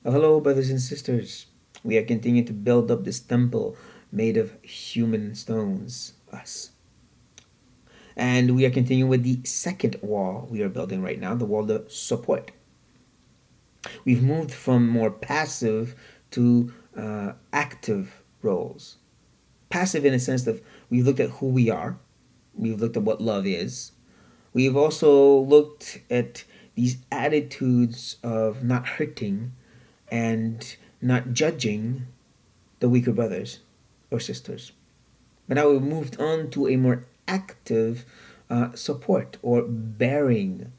Hello, brothers and sisters. We are continuing to build up this temple made of human stones, us. And we are continuing with the second wall we are building right now, the wall of support. We've moved from more passive to active roles. Passive in a sense that we've looked at who we are, we've looked at what love is, we've also looked at these attitudes of not hurting and not judging the weaker brothers or sisters. But now we've moved on to a more active support or bearing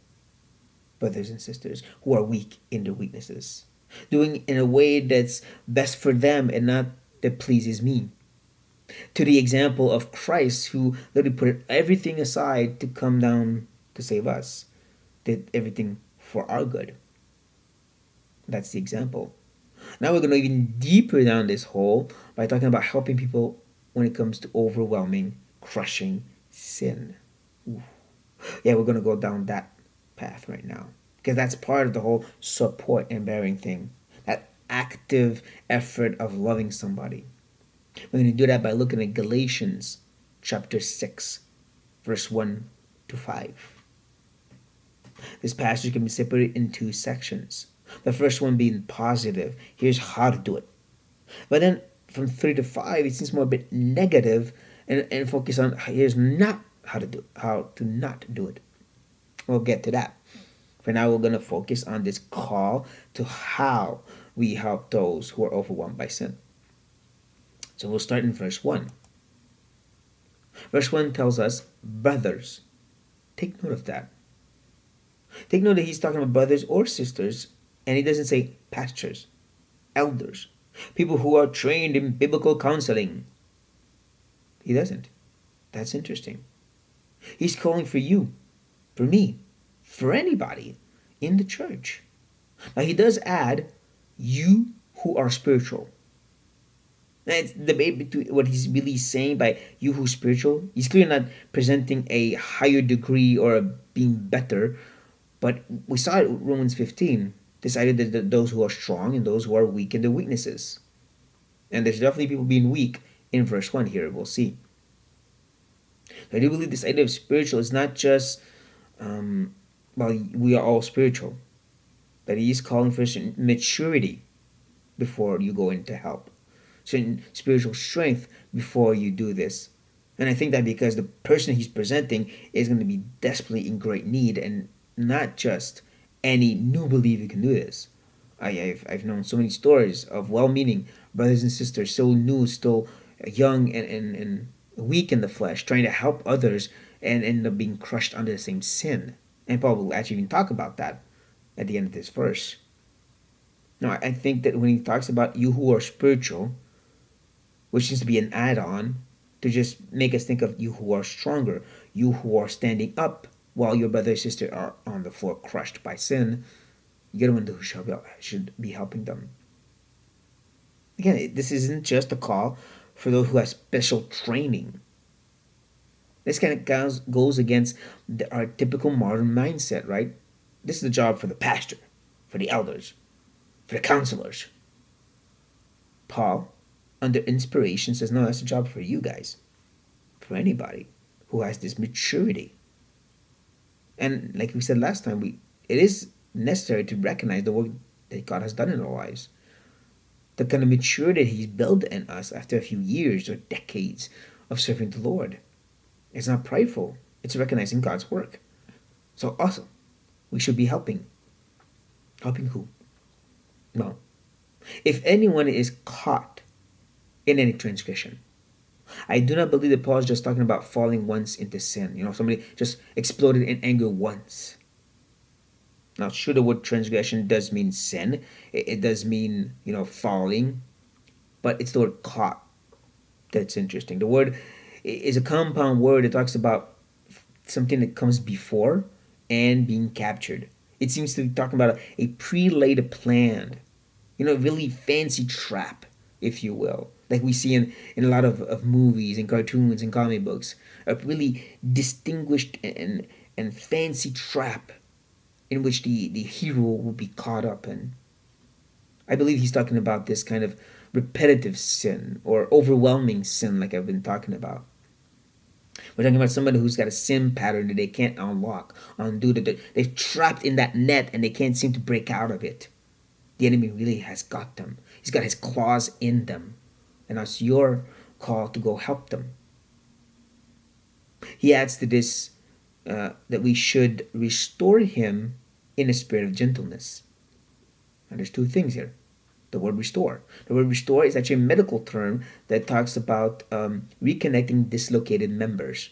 brothers and sisters who are weak in their weaknesses, doing in a way that's best for them and not that pleases me. To the example of Christ, who literally put everything aside to come down to save us, did everything for our good. That's the example. Now we're going to go even deeper down this hole by talking about helping people when it comes to overwhelming, crushing sin. Ooh. Yeah, we're going to go down that path right now because that's part of the whole support and bearing thing. That active effort of loving somebody. We're going to do that by looking at Galatians chapter 6, verse 1 to 5. This passage can be separated in two sections. The first one being positive. Here's how to do it. But then from 3 to 5, it seems more a bit negative and focus on here's not how to do how to not do it. We'll get to that. For now, we're going to focus on this call to how we help those who are overwhelmed by sin. So we'll start in verse 1. Verse 1 tells us, brothers. Take note of that. Take note that he's talking about brothers or sisters, and he doesn't say pastors, elders, people who are trained in biblical counseling. He doesn't. That's interesting. He's calling for you, for me, for anybody in the church. Now, he does add, you who are spiritual. Now, it's debate between what he's really saying by you who spiritual. He's clearly not presenting a higher degree or being better, but we saw it in Romans 15, decided that those who are strong and those who are weak in their weaknesses. And there's definitely people being weak in verse 1 here, we'll see. So I do believe this idea of spiritual is not just, well, we are all spiritual, but he is calling for certain maturity before you go into help, certain spiritual strength before you do this. And I think that because the person he's presenting is going to be desperately in great need and not just any new believer can do this. I've known so many stories of well meaning brothers and sisters, so new, still young and weak in the flesh, trying to help others and end up being crushed under the same sin. And Paul will actually even talk about that at the end of this verse. Now, I think that when he talks about you who are spiritual, which seems to be an add on to just make us think of you who are stronger, you who are standing up while your brother or sister are on the floor crushed by sin, you're the one who should be helping them. Again, this isn't just a call for those who have special training. This kind of goes against our typical modern mindset, right? This is the job for the pastor, for the elders, for the counselors. Paul, under inspiration, says, no, that's a job for you guys, for anybody who has this maturity. And like we said last time, it is necessary to recognize the work that God has done in our lives. The kind of maturity He's built in us after a few years or decades of serving the Lord. It's not prideful, it's recognizing God's work. So awesome. We should be helping. Helping who? No. If anyone is caught in any transgression, I do not believe that Paul is just talking about falling once into sin. Somebody just exploded in anger once. Now, sure, the word transgression does mean sin. It does mean, falling. But it's the word caught that's interesting. The word is a compound word that talks about something that comes before and being captured. It seems to be talking about a pre-laid plan, really fancy trap, if you will, like we see in a lot of movies and cartoons and comic books, a really distinguished and fancy trap in which the hero will be caught up in. I believe he's talking about this kind of repetitive sin or overwhelming sin, like I've been talking about. We're talking about somebody who's got a sin pattern that they can't unlock, undo, that they're trapped in that net and they can't seem to break out of it. The enemy really has got them. He's got his claws in them. And that's your call to go help them. He adds to this that we should restore him in a spirit of gentleness. And there's two things here. The word restore. The word restore is actually a medical term that talks about reconnecting dislocated members.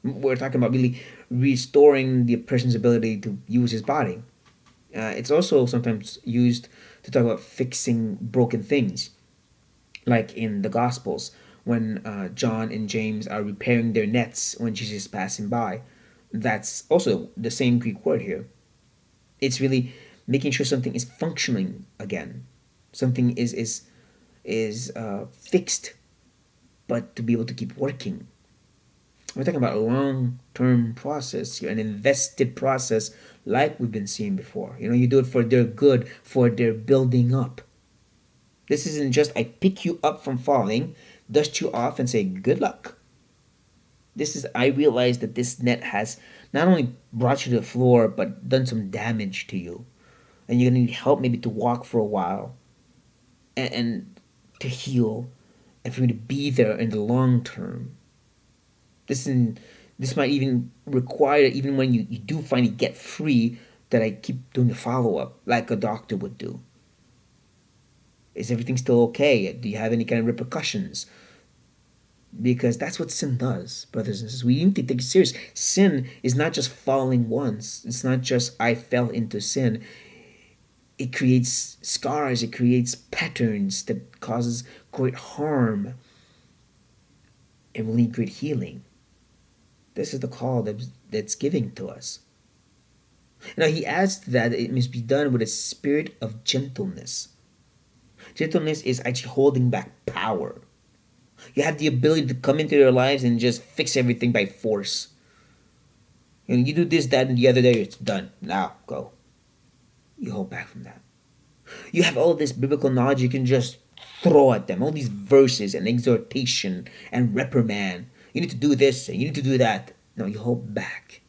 We're talking about really restoring the person's ability to use his body. It's also sometimes used to talk about fixing broken things, like in the Gospels when John and James are repairing their nets when Jesus is passing by. That's also the same Greek word here. It's really making sure something is functioning again, something is fixed, but to be able to keep working. We're talking about a long-term process here, an invested process, like we've been seeing before. You do it for their good, for their building up. This isn't just I pick you up from falling, dust you off, and say good luck. This is I realize that this net has not only brought you to the floor, but done some damage to you, and you're gonna need help maybe to walk for a while, and to heal, and for you to be there in the long term. This might even require, even when you do finally get free, that I keep doing the follow up like a doctor would do. Is everything still okay? Do you have any kind of repercussions? Because that's what sin does, brothers and sisters. We need to take it serious. Sin is not just falling once. It's not just I fell into sin. It creates scars. It creates patterns that causes great harm and will need great healing. This is the call that's giving to us. Now he adds to that it must be done with a spirit of gentleness. Gentleness is actually holding back power. You have the ability to come into their lives and just fix everything by force. You do this, that, and the other day, it's done. Now, go. You hold back from that. You have all this biblical knowledge you can just throw at them. All these verses and exhortation and reprimand. You need to do this and you need to do that. No, you hold back.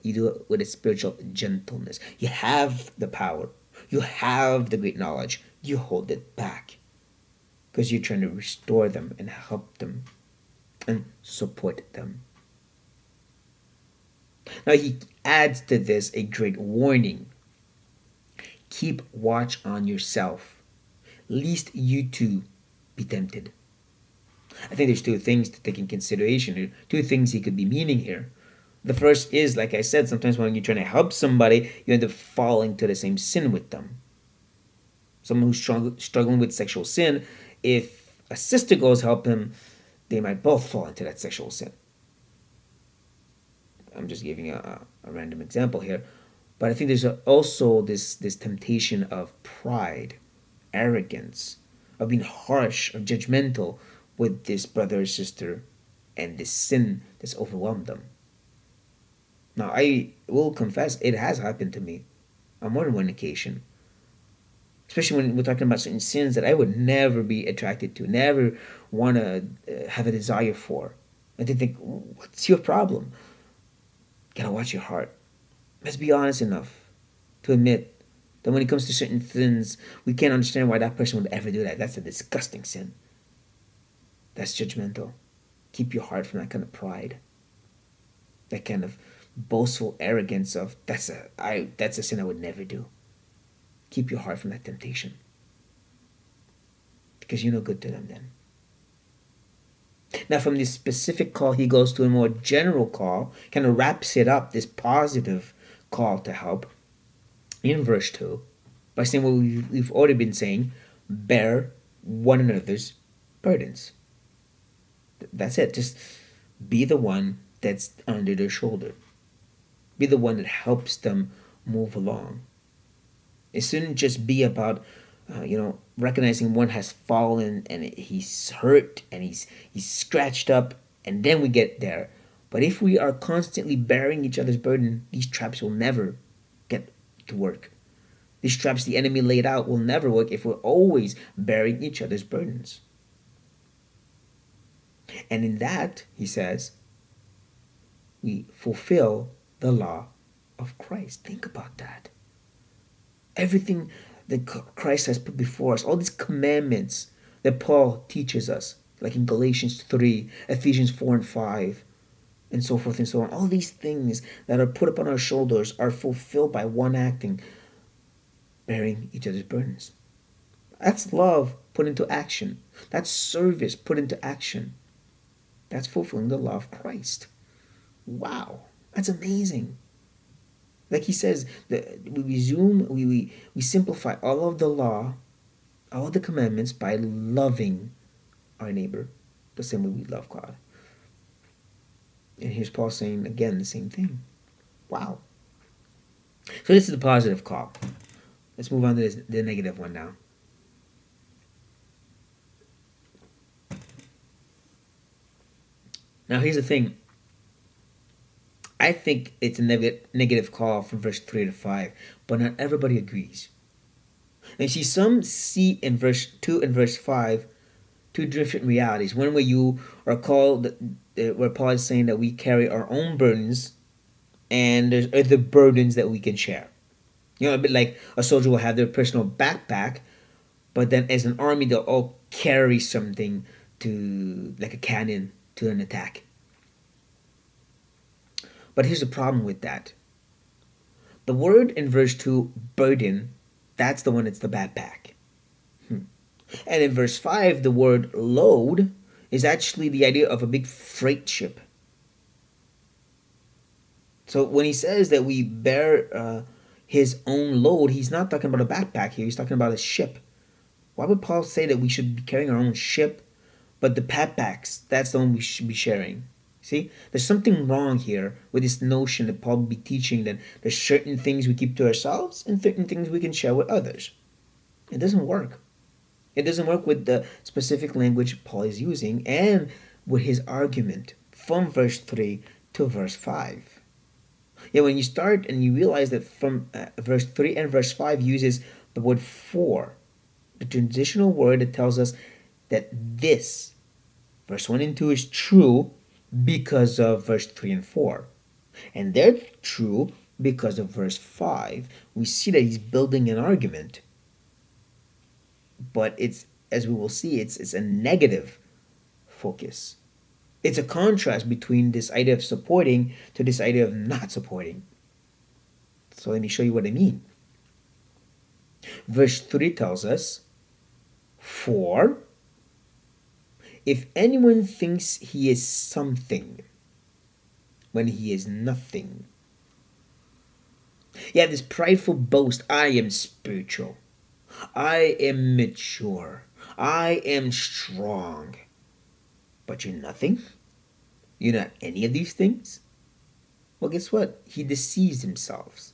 You do it with a spiritual gentleness. You have the power. You have the great knowledge. You hold it back. Because you're trying to restore them and help them and support them. Now he adds to this a great warning. Keep watch on yourself, lest you too be tempted. I think there's two things to take in consideration, two things he could be meaning here. The first is, like I said, sometimes when you're trying to help somebody, you end up falling to the same sin with them. Someone who's struggling with sexual sin, if a sister goes help him, they might both fall into that sexual sin. I'm just giving a random example here. But I think there's also this temptation of pride, arrogance, of being harsh or judgmental with this brother or sister and this sin that's overwhelmed them. Now, I will confess it has happened to me on more than one occasion. Especially when we're talking about certain sins that I would never be attracted to, never want to have a desire for. And they think, what's your problem? Gotta watch your heart. Let's be honest enough to admit that when it comes to certain sins, we can't understand why that person would ever do that. That's a disgusting sin. That's judgmental. Keep your heart from that kind of pride. That kind of boastful arrogance of that's a sin I would never do. Keep your heart from that temptation. Because you're no good to them then. Now, from this specific call, he goes to a more general call, kind of wraps it up, this positive call to help, in verse 2, by saying what we've already been saying, bear one another's burdens. That's it. Just be the one that's under their shoulder. Be the one that helps them move along. It shouldn't just be about recognizing one has fallen and he's hurt and he's scratched up, and then we get there. But if we are constantly bearing each other's burden, these traps will never get to work. These traps the enemy laid out will never work if we're always bearing each other's burdens. And in that, he says, we fulfill the law of Christ. Think about that. Everything that Christ has put before us, all these commandments that Paul teaches us, like in Galatians 3, Ephesians 4 and 5, and so forth and so on. All these things that are put upon our shoulders are fulfilled by one acting, bearing each other's burdens. That's love put into action. That's service put into action. That's fulfilling the law of Christ. Wow, that's amazing. Like he says, we simplify all of the law, all of the commandments by loving our neighbor the same way we love God. And here's Paul saying again the same thing. Wow. So this is the positive call. Let's move on to the negative one now. Now here's the thing. I think it's a negative call from verse 3 to 5, but not everybody agrees. And see, some see in verse 2 and verse 5 two different realities. One where you are called, where Paul is saying that we carry our own burdens, and there's other burdens that we can share. You know, a bit like a soldier will have their personal backpack, but then as an army, they'll all carry something to, like a cannon, to an attack. But here's the problem with that. The word in verse 2, burden, that's the one that's the backpack. And in verse 5, the word load is actually the idea of a big freight ship. So when he says that we bear his own load, he's not talking about a backpack here. He's talking about a ship. Why would Paul say that we should be carrying our own ship, but the backpacks, that's the one we should be sharing? See, there's something wrong here with this notion that Paul would be teaching that there's certain things we keep to ourselves and certain things we can share with others. It doesn't work. It doesn't work with the specific language Paul is using and with his argument from verse 3 to verse 5. Yeah, when you start and you realize that from verse 3 and verse 5 uses the word for, the transitional word that tells us that this, verse 1 and 2, is true because of verse 3 and 4. And they're true because of verse 5. We see that he's building an argument. But it's, as we will see, it's a negative focus. It's a contrast between this idea of supporting to this idea of not supporting. So let me show you what I mean. Verse 3 tells us, for if anyone thinks he is something when he is nothing. Yeah, this prideful boast, I am spiritual. I am mature. I am strong. But you're nothing? You're not any of these things? Well, guess what? He deceives himself.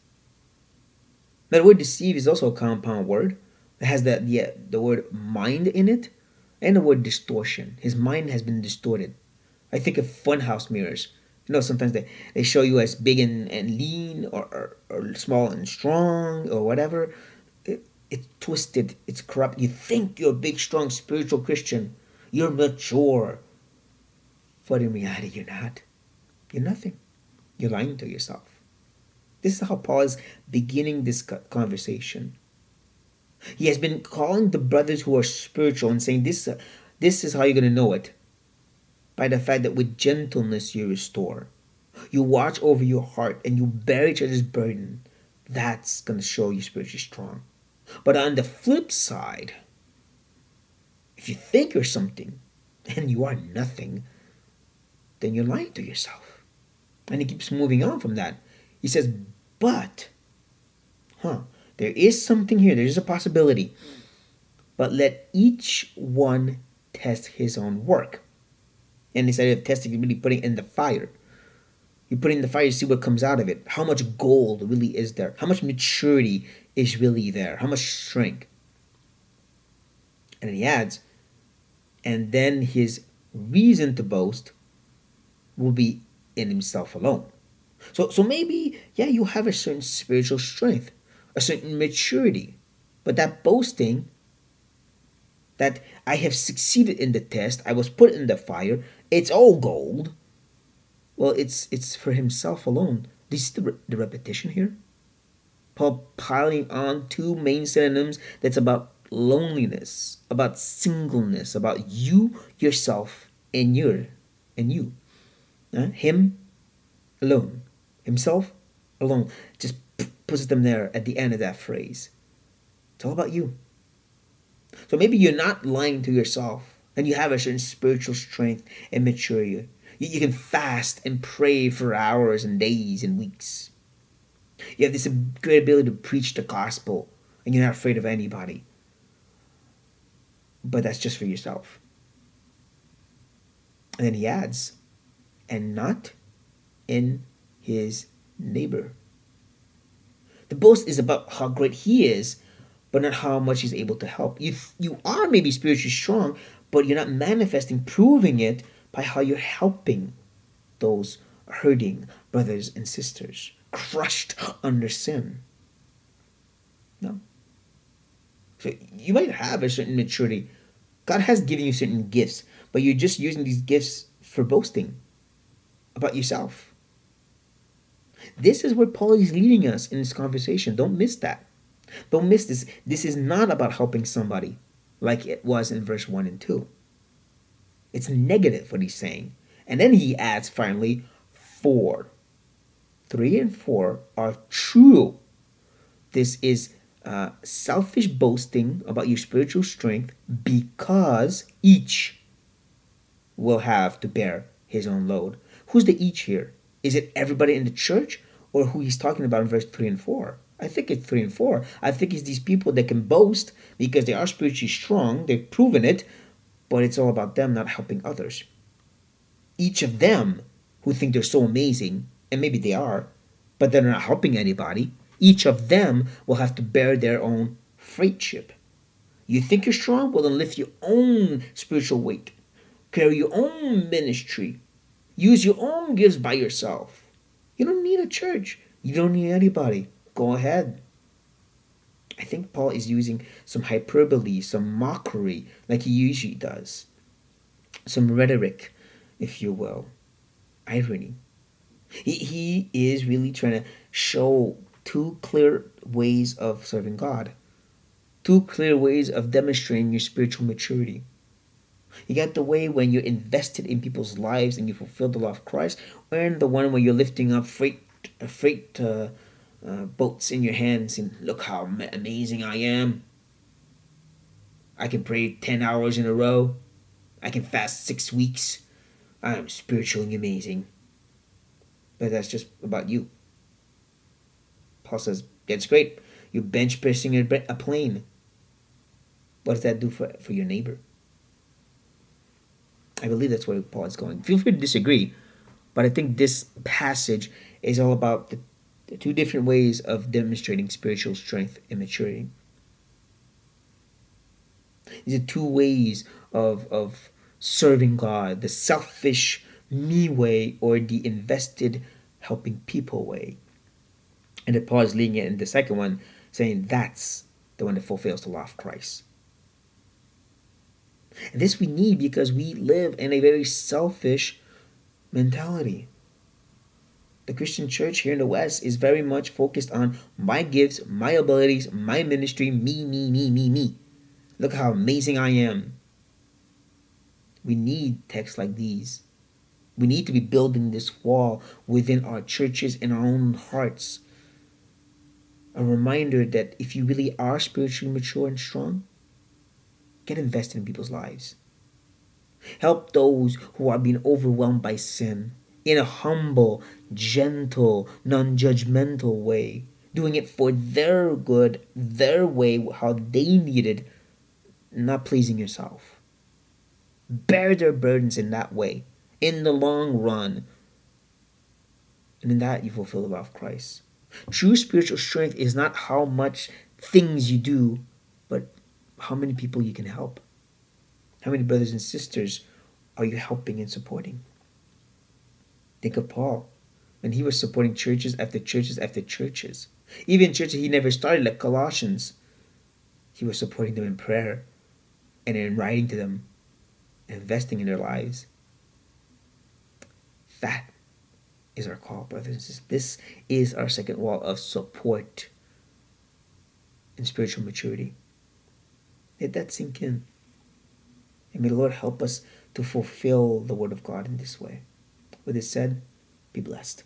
Now, the word deceive is also a compound word. It has the word mind in it and the word distortion. His mind has been distorted. I think of funhouse mirrors. You know, sometimes they show you as big and lean or small and strong or whatever. It's twisted. It's corrupt. You think you're a big, strong, spiritual Christian. You're mature. But in reality, you're not. You're nothing. You're lying to yourself. This is how Paul is beginning this conversation. He has been calling the brothers who are spiritual and saying this is how you're going to know it. By the fact that with gentleness you restore. You watch over your heart and you bear each other's burden. That's going to show you spiritually strong. But on the flip side, if you think you're something and you are nothing, then you're lying to yourself. And he keeps moving on from that. He says, but, there is something here. There is a possibility. But let each one test his own work. And this idea of testing is really putting in the fire. You put it in the fire, you see what comes out of it. How much gold really is there? How much maturity is really there? How much strength? And then he adds, and then his reason to boast will be in himself alone. So maybe, yeah, you have a certain spiritual strength. a certain maturity. But that boasting, that I have succeeded in the test, I was put in the fire, it's all gold. Well, it's for himself alone. Do you see the repetition here? Paul piling on two main synonyms that's about loneliness, about singleness, about you, yourself, and you. Him alone, himself alone. Just puts them there at the end of that phrase. It's all about you. So maybe you're not lying to yourself, and you have a certain spiritual strength and maturity. You can fast and pray for hours and days and weeks. You have this great ability to preach the gospel, and you're not afraid of anybody. But that's just for yourself. And then he adds, and not in his neighbor. The boast is about how great he is, but not how much he's able to help. You are maybe spiritually strong, but you're not manifesting, proving it by how you're helping those hurting brothers and sisters, crushed under sin. No. So you might have a certain maturity. God has given you certain gifts, but you're just using these gifts for boasting about yourself. This is where Paul is leading us in this conversation. Don't miss that. Don't miss this. This is not about helping somebody like it was in verse 1 and 2. It's negative what he's saying. And then he adds finally 4. 3 and 4 are true. This is selfish boasting about your spiritual strength because each will have to bear his own load. Who's the each here? Is it everybody in the church or who he's talking about in verse 3 and 4? I think it's 3 and 4. I think it's these people that can boast because they are spiritually strong. They've proven it, but it's all about them not helping others. Each of them who think they're so amazing, and maybe they are, but they're not helping anybody, each of them will have to bear their own freight ship. You think you're strong? Well, then lift your own spiritual weight. Carry your own ministry. Use your own gifts by yourself. You don't need a church. You don't need anybody. Go ahead. I think Paul is using some hyperbole, some mockery, like he usually does. Some rhetoric, if you will. Irony. He is really trying to show two clear ways of serving God. Two clear ways of demonstrating your spiritual maturity. You got the way when you're invested in people's lives and you fulfill the law of Christ, and the one where you're lifting up freight boats in your hands and look how amazing I am. I can pray 10 hours in a row. I can fast 6 weeks. I am spiritually amazing. But that's just about you. Paul says, that's great. You're bench pressing a plane. What does that do for your neighbor? I believe that's where Paul is going. Feel free to disagree, but I think this passage is all about the two different ways of demonstrating spiritual strength and maturity. These are two ways of serving God, the selfish me way or the invested helping people way. And then Paul is leading it in the second one, saying that's the one that fulfills the law of Christ. And this we need because we live in a very selfish mentality. The Christian church here in the West is very much focused on my gifts, my abilities, my ministry, me. Look how amazing I am. We need texts like these. We need to be building this wall within our churches and our own hearts. A reminder that if you really are spiritually mature and strong, get invested in people's lives. Help those who are being overwhelmed by sin in a humble, gentle, non-judgmental way, doing it for their good, their way, how they need it, not pleasing yourself. Bear their burdens in that way, in the long run. And in that you fulfill the law of Christ. True spiritual strength is not how much things you do, but how many people you can help. How many brothers and sisters are you helping and supporting? Think of Paul when he was supporting churches after churches after churches. Even churches he never started, like Colossians, he was supporting them in prayer and in writing to them, investing in their lives. That is our call, brothers and sisters. This is our second wall of support in spiritual maturity. Let that sink in. And may the Lord help us to fulfill the Word of God in this way. With this said, be blessed.